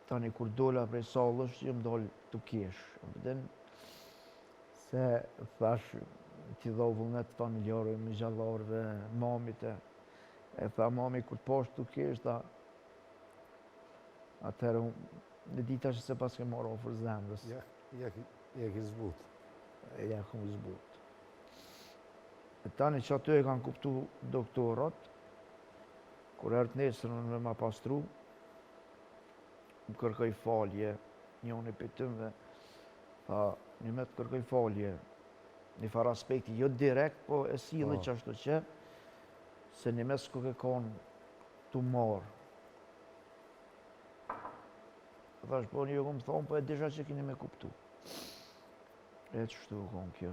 Tani kur dola prej sallësh, jëm dollë të kesh. Se thash, t'i dha vullnet familjarëve, me gjallarëve, mamit e tha mami kur poshtë të kesh, tha, atëherë në dita që se pas ke marrë ofër zemrës. Ja ki zbut. Ja kom zbut. E tani që aty e kanë kuptu doktorat, kur erdë nesër me ma pastru, më kërkoj falje, njëni për tëmve, tha, një me të kërkoj falje, një farë aspekti, jo direkt, po e sile që ashtu që, se një me s'ko ke konë të marë. Thash, po një këmë thonë, po e disha që kini me kuptu. E që shtu konë kjo,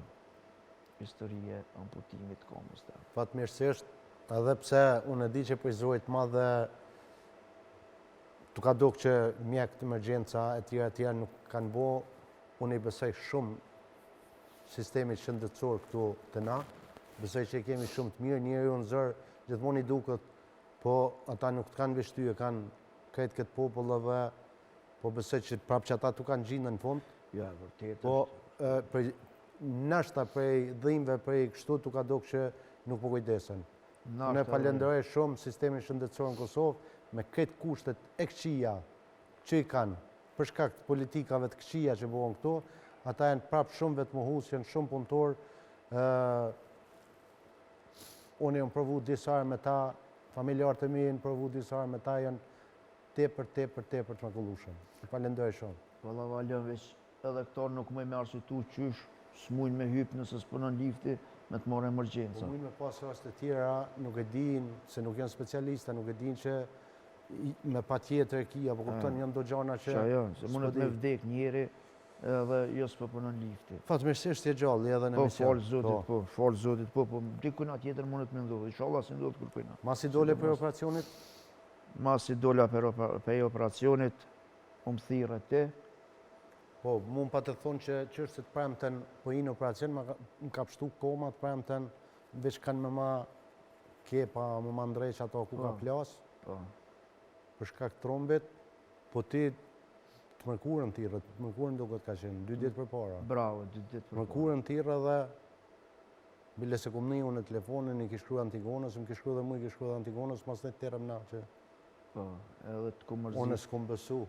historie amputimit komës të. Fatmirësisht, edhe pse unë e di që pëjzojt ma dhe të ka duk që mjek të emergjenca e tjera nuk kanë bo, unë i besoj shumë sistemi shëndetësor këtu të na, besoj që kemi shumë të mirë, njëri unë zërë, gjithmoni duket, po ata nuk të kanë vështyje, kanë krejt këtë popullëve, po besoj që prapë që ata të kanë gjinë në fund, Ja, vërtet. po nashta prej dhimve, prej kështu të ka duk që nuk po kujdesen. Unë e falenderoj shumë sistemin shëndetësor në Kosovë, me këtë kushtet e këqia që i kanë, për shkak të politikave të këqia që bëhen këtu, ata janë prapë shumë vetëmohues, janë shumë punëtor. Unë jam provu disarë me ta, familjarët e mi janë provu disarë me ta, janë tepër të mrekullueshëm. I falenderoj shumë. Valla valjon veç edhe këtar nuk më me arsitu qysh, s'mujnë me hypë nëse s'punon lifti me të marrë emergjenca. Po mujnë me pas raste tjera, nuk e din, se nuk janë specialista, nuk e din që me pa tjetër e kia, po kupton janë do gjana që... Qa janë, se mundet me vdek njeri edhe jo s'po punon lifti. Fatmirësisht je gjallë edhe në Po, emision. falë zotit, po, dikuna tjetër mundet me ndodhë, inshallah si ndodhë kërkujna. Mas i dole për operacionit? Mas i dole për operacionit, më thirë ti. Po, mund pa të thonë që është se të premten po inë operacion, më ka pështu koma të premten, veç kanë me ma kepa, më ma ndrejq ato ku ka plas, për shkak trombit, po ti të mërkurën tira, të mërkurën do këtë ka qenë, 2 ditë për para. Bravo, 2 ditë për para. Mërkurën tira dhe, bile se kom një unë në telefonin, i kishkru Antigonës, më kishkru dhe mu i kishkru dhe Antigonës, mas në të terëm na që... Po, edhe të ku mërzit. Unë s'kom besu.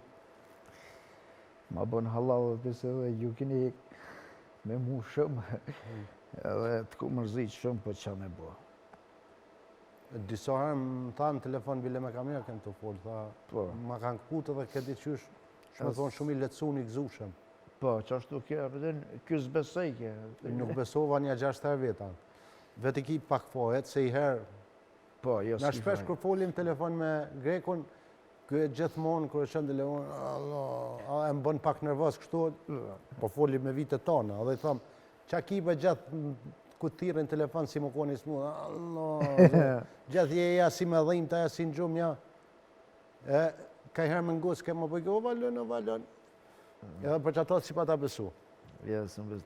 Ma bën halal dhe se dhe ju kini me mu shumë, edhe të ku mërzit shumë për qa me bo. Disa herë më tha në telefon, bile me kamera kënë të folë, tha, ma kanë këputë edhe këtë qysh, shme thonë shumë i letësu një gëzushëm. Po, që ashtu kjo, kjo s'besej kjo. Nuk besova një 6 herë veta. Vete ki pak fohet, se i herë, po, jo s'ki na shpesh kër folim telefon me Grekon, kërë gjithmonë, kërë shënë telefon, e më bënë pak nervos kështu, po folim me vite tona, edhe i thamë, qa ki për gjithë ku të thirën telefon si më koni s'mu, gjithë jeja si me dhim, ta si në gjumë, ja, ka i herë më ngusë, ke më bëjke, o valon, edhe për që ato si pa ta besu. Ja, së më